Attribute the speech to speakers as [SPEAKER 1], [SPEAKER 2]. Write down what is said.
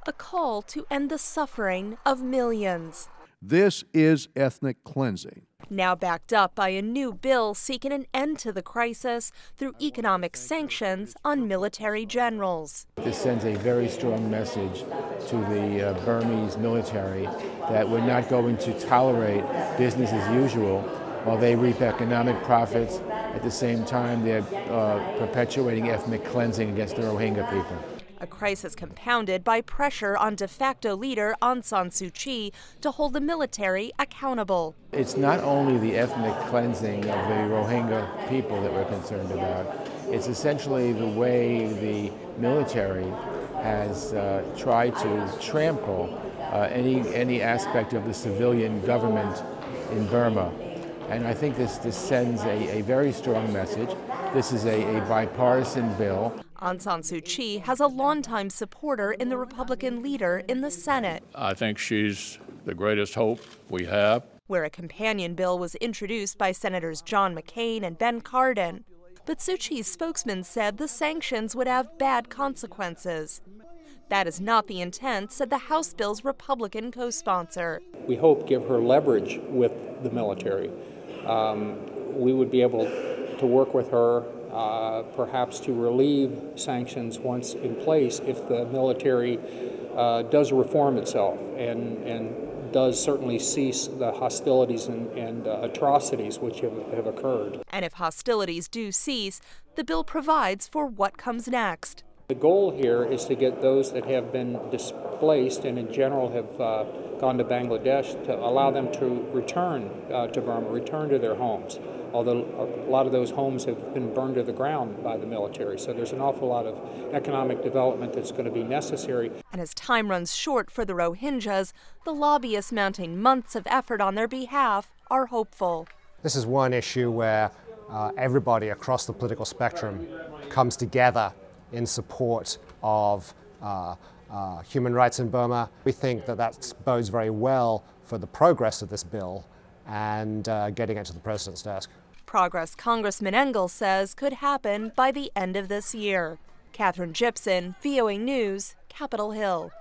[SPEAKER 1] a call to end the suffering of millions.
[SPEAKER 2] This is ethnic cleansing.
[SPEAKER 1] Now backed up by a new bill seeking an end to the crisis through economic sanctions on military generals.
[SPEAKER 3] This sends a very strong message to the Burmese military that we're not going to tolerate business as usual while they reap economic profits. At the same time, they're perpetuating ethnic cleansing against the Rohingya people.
[SPEAKER 1] A crisis compounded by pressure on de facto leader Aung San Suu Kyi to hold the military accountable.
[SPEAKER 3] It's not only the ethnic cleansing of the Rohingya people that we're concerned about. It's essentially the way the military has tried to trample any aspect of the civilian government in Burma. And I think this sends a very strong message. This is a bipartisan bill.
[SPEAKER 1] Aung San Suu Kyi has a longtime supporter in the Republican leader in the Senate.
[SPEAKER 4] I think she's the greatest hope we have.
[SPEAKER 1] Where a companion bill was introduced by Senators John McCain and Ben Cardin. But Suu Kyi's spokesman said the sanctions would have bad consequences. That is not the intent, said the House bill's Republican co-sponsor.
[SPEAKER 5] We hope give her leverage with the military. We would be able to work with her perhaps to relieve sanctions once in place if the military does reform itself and does certainly cease the hostilities and atrocities which have occurred.
[SPEAKER 1] And if hostilities do cease, the bill provides for what comes next.
[SPEAKER 5] The goal here is to get those that have been displaced and in general have gone to Bangladesh to allow them to return to Burma, return to their homes. Although a lot of those homes have been burned to the ground by the military. So there's an awful lot of economic development that's going to be necessary.
[SPEAKER 1] And as time runs short for the Rohingyas, the lobbyists mounting months of effort on their behalf are hopeful.
[SPEAKER 6] This is one issue where everybody across the political spectrum comes together in support of human rights in Burma. We think that bodes very well for the progress of this bill and getting it to the president's desk.
[SPEAKER 1] Progress Congressman Engel says could happen by the end of this year. Catherine Gibson, VOA News, Capitol Hill.